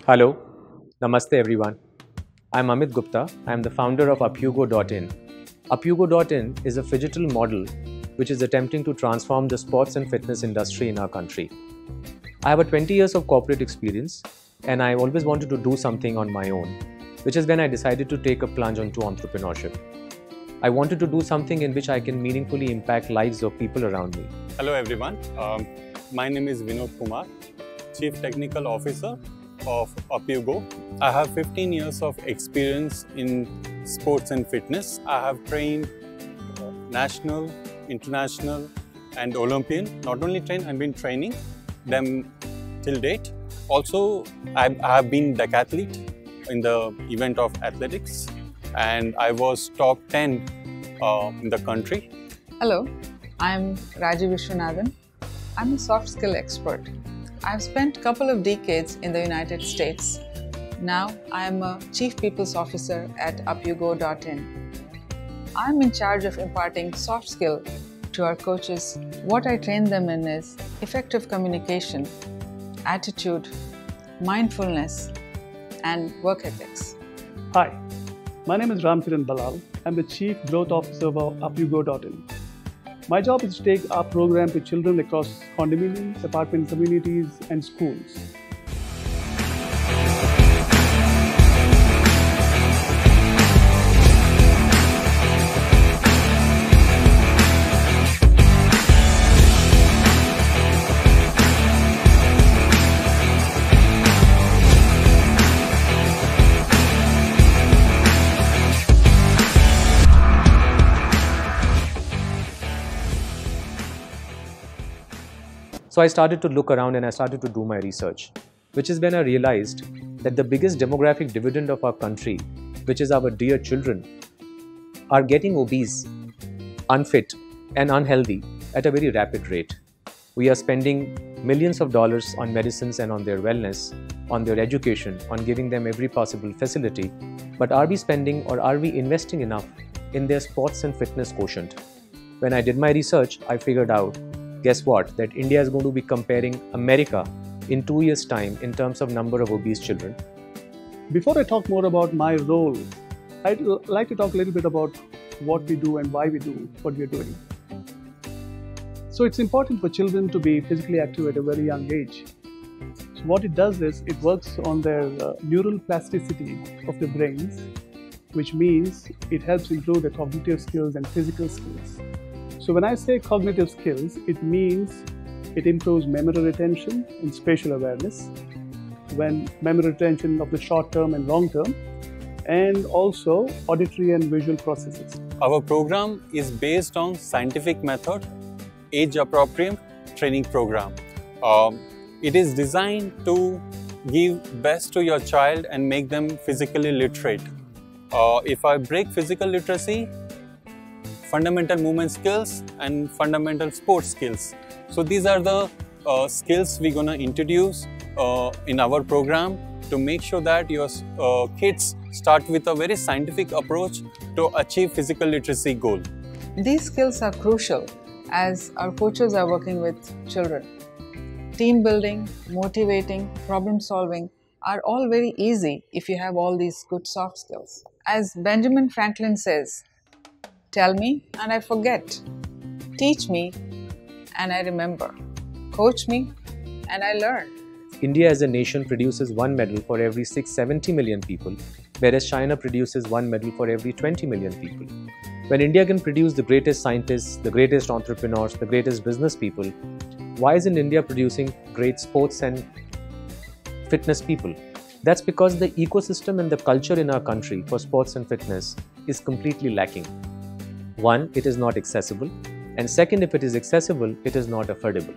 Hello, Namaste everyone. I'm Amit Gupta. I'm the founder of upUgo.in. upUgo.in is a phygital model which is attempting to transform the sports and fitness industry in our country. I have 20 years of corporate experience and I always wanted to do something on my own, which is when I decided to take a plunge onto entrepreneurship. I wanted to do something in which I can meaningfully impact lives of people around me. Hello everyone, my name is Vinod Kumar, Chief Technical Officer of upUgo. I have 15 years of experience in sports and fitness. I have trained national, international and Olympian. Not only trained, I've been training them till date. Also, I have been decathlete in the event of athletics and I was top 10 in the country. Hello, I'm Raji Vishwanathan. I'm a soft skill expert. I've spent a couple of decades in the United States. Now I am a Chief People's Officer at upUgo.in. I'm in charge of imparting soft skill to our coaches. What I train them in is effective communication, attitude, mindfulness, and work ethics. Hi, my name is Ramkiran Balal. I'm the Chief Growth Officer of upUgo.in. My job is to take our program to children across condominiums, apartment communities, and schools. So I started to look around and I started to do my research, which is when I realized that the biggest demographic dividend of our country, which is our dear children, are getting obese, unfit and unhealthy at a very rapid rate. We are spending millions of dollars on medicines and on their wellness, on their education, on giving them every possible facility. But are we spending or are we investing enough in their sports and fitness quotient? When I did my research, I figured out, guess what? That India is going to be comparing America in 2 years' time in terms of number of obese children. Before I talk more about my role, I'd like to talk a little bit about what we do and why we do what we're doing. So it's important for children to be physically active at a very young age. So what it does is it works on their neural plasticity of the brains, which means it helps improve their cognitive skills and physical skills. So when I say cognitive skills, it means it improves memory retention and spatial awareness, when memory retention of the short term and long term, and also auditory and visual processes. Our program is based on scientific method, age-appropriate training program. It is designed to give best to your child and make them physically literate. If I break physical literacy, fundamental movement skills and fundamental sports skills. So these are the skills we're going to introduce in our program to make sure that your kids start with a very scientific approach to achieve physical literacy goal. These skills are crucial as our coaches are working with children. Team building, motivating, problem solving are all very easy if you have all these good soft skills. As Benjamin Franklin says, tell me and I forget. Teach me and I remember. Coach me and I learn. India as a nation produces 1 medal for every 670 million people, whereas China produces 1 medal for every 20 million people. When India can produce the greatest scientists, the greatest entrepreneurs, the greatest business people, why isn't India producing great sports and fitness people? That's because the ecosystem and the culture in our country for sports and fitness is completely lacking. One, it is not accessible, and second, if it is accessible, it is not affordable.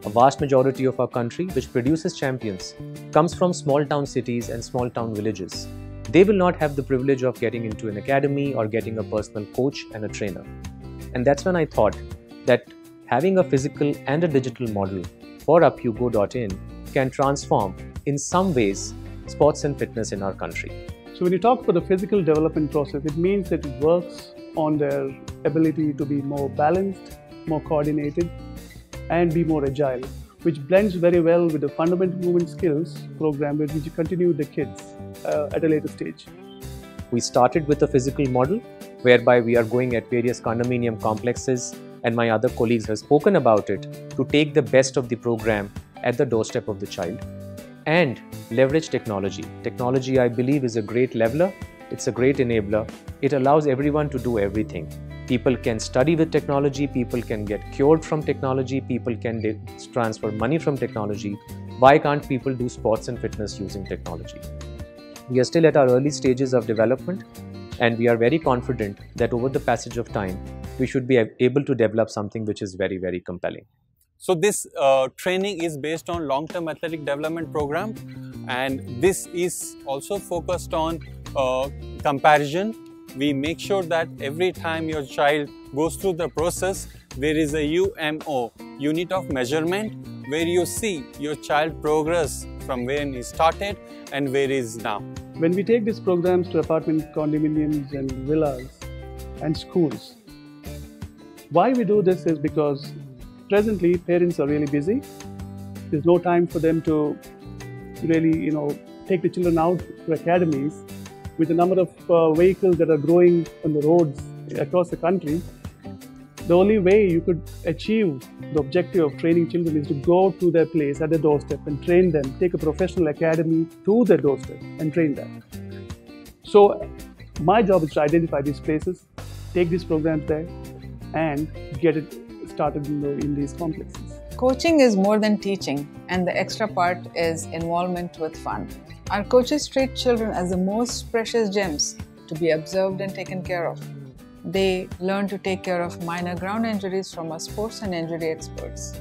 A vast majority of our country, which produces champions, comes from small town cities and small town villages. They will not have the privilege of getting into an academy or getting a personal coach and a trainer. And that's when I thought that having a physical and a digital model for upUgo.in can transform, in some ways, sports and fitness in our country. So when you talk about the physical development process, it means that it works on their ability to be more balanced, more coordinated, and be more agile, which blends very well with the fundamental movement skills program, which you continue with the kids at a later stage. We started with a physical model whereby we are going at various condominium complexes, and my other colleagues have spoken about it, to take the best of the program at the doorstep of the child and leverage technology. Technology, I believe, is a great leveler. It's a great enabler. It allows everyone to do everything. People can study with technology, people can get cured from technology, people can transfer money from technology. Why can't people do sports and fitness using technology? We are still at our early stages of development, and we are very confident that over the passage of time, we should be able to develop something which is very, very compelling. So this training is based on long-term athletic development program, and this is also focused on comparison. We make sure that every time your child goes through the process, there is a UMO, unit of measurement, where you see your child progress from where he started and where he is now. When we take these programs to apartment condominiums and villas and schools, why we do this is because presently parents are really busy. There's no time for them to really, take the children out to academies. With the number of vehicles that are growing on the roads across the country, the only way you could achieve the objective of training children is to go to their place at the doorstep and train them, take a professional academy to their doorstep and train them. So my job is to identify these places, take these programs there and get it started in these complexes. Coaching is more than teaching, and the extra part is involvement with fun. Our coaches treat children as the most precious gems to be observed and taken care of. They learn to take care of minor ground injuries from our sports and injury experts.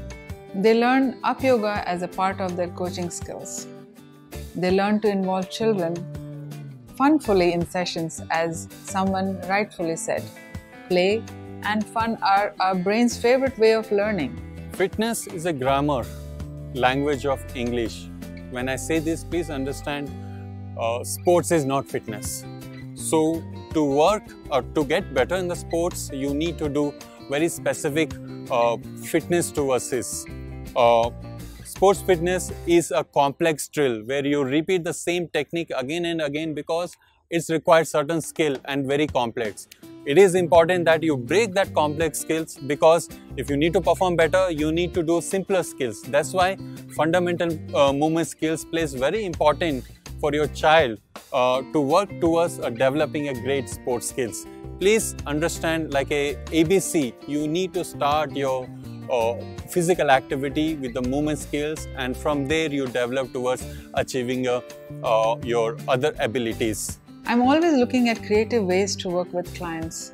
They learn up yoga as a part of their coaching skills. They learn to involve children funfully in sessions, as someone rightfully said. Play and fun are our brain's favorite way of learning. Fitness is a grammar language of English. When I say this, please understand, sports is not fitness. So to work or to get better in the sports, you need to do very specific fitness towards this. Sports fitness is a complex drill where you repeat the same technique again and again because it requires certain skill and very complex. It is important that you break that complex skills, because if you need to perform better, you need to do simpler skills. That's why fundamental movement skills plays very important for your child to work towards developing a great sports skills. Please understand, like a ABC, you need to start your physical activity with the movement skills, and from there you develop towards achieving your other abilities. I'm always looking at creative ways to work with clients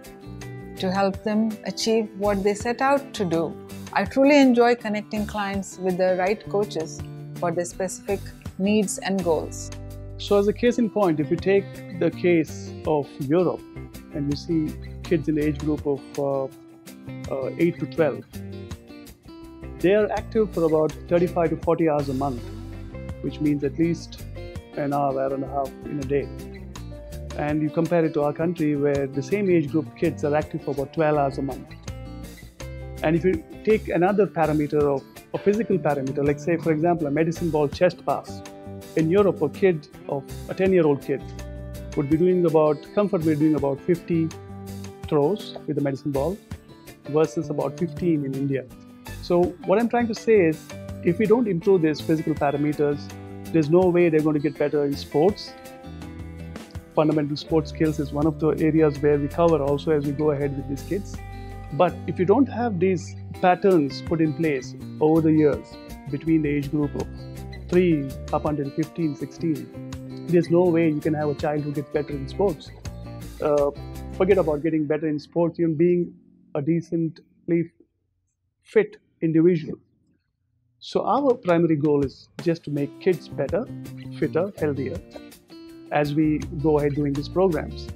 to help them achieve what they set out to do. I truly enjoy connecting clients with the right coaches for their specific needs and goals. So as a case in point, if you take the case of Europe and you see kids in the age group of 8 to 12, they are active for about 35 to 40 hours a month, which means at least an hour and a half in a day. And you compare it to our country, where the same age group kids are active for about 12 hours a month. And if you take another parameter of a physical parameter, like say for example a medicine ball chest pass, in Europe a 10-year-old kid would be comfortably doing about 50 throws with the medicine ball versus about 15 in India. So what I'm trying to say is, if we don't improve these physical parameters, there's no way they're going to get better in sports. Fundamental sports skills is one of the areas where we cover also as we go ahead with these kids. But if you don't have these patterns put in place over the years between the age group of 3 up until 15, 16, there's no way you can have a child who gets better in sports. Forget about getting better in sports, even being a decently fit individual. So our primary goal is just to make kids better, fitter, healthier, as we go ahead doing these programs.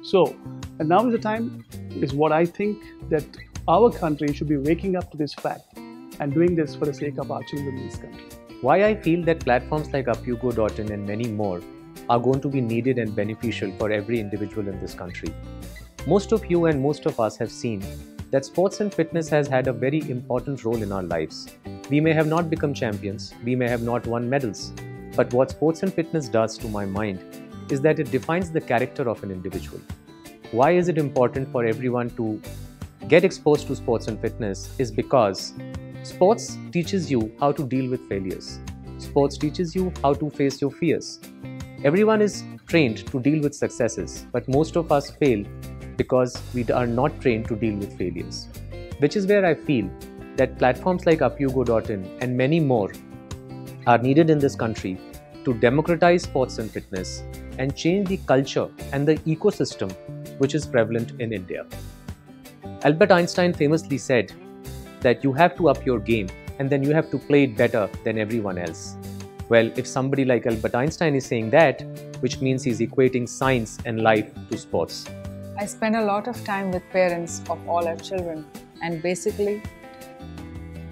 So, and now is the time, is what I think that our country should be waking up to this fact and doing this for the sake of our children in this country. Why I feel that platforms like upUgo.in and many more are going to be needed and beneficial for every individual in this country. Most of you and most of us have seen that sports and fitness has had a very important role in our lives. We may have not become champions, we may have not won medals, but what sports and fitness does to my mind is that it defines the character of an individual. Why is it important for everyone to get exposed to sports and fitness is because sports teaches you how to deal with failures. Sports teaches you how to face your fears. Everyone is trained to deal with successes, but most of us fail because we are not trained to deal with failures. Which is where I feel that platforms like upUgo.in and many more are needed in this country to democratize sports and fitness and change the culture and the ecosystem which is prevalent in India. Albert Einstein famously said that you have to up your game and then you have to play it better than everyone else. Well, if somebody like Albert Einstein is saying that, which means he's equating science and life to sports. I spend a lot of time with parents of all our children and basically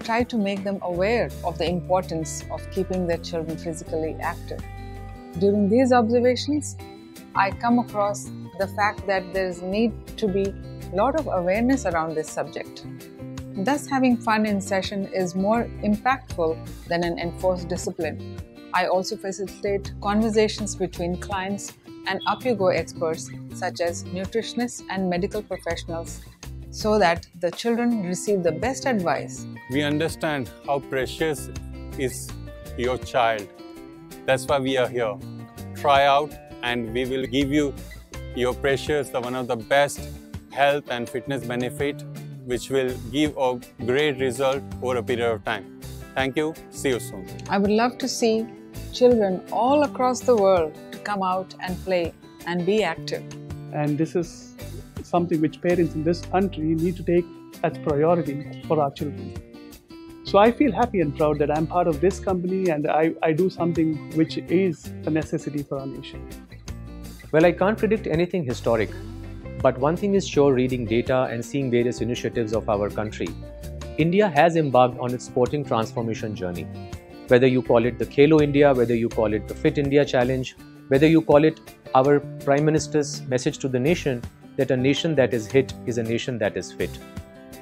try to make them aware of the importance of keeping their children physically active. During these observations, I come across the fact that there is need to be a lot of awareness around this subject. Thus, having fun in session is more impactful than an enforced discipline. I also facilitate conversations between clients and upUgo experts such as nutritionists and medical professionals so that the children receive the best advice. We understand how precious is your child. That's why we are here. Try out and we will give you your precious, one of the best health and fitness benefit which will give a great result over a period of time. Thank you. See you soon. I would love to see children all across the world to come out and play and be active. And this is something which parents in this country need to take as priority for our children. So I feel happy and proud that I'm part of this company and I do something which is a necessity for our nation. Well, I can't predict anything historic, but one thing is sure, reading data and seeing various initiatives of our country, India has embarked on its sporting transformation journey. Whether you call it the Khelo India, whether you call it the Fit India Challenge, whether you call it our Prime Minister's message to the nation that a nation that is hit is a nation that is fit.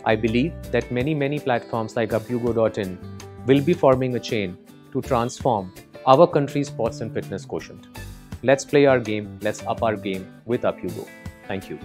I believe that many platforms like upUgo.in will be forming a chain to transform our country's sports and fitness quotient. Let's play our game, let's up our game with upUgo. Thank you.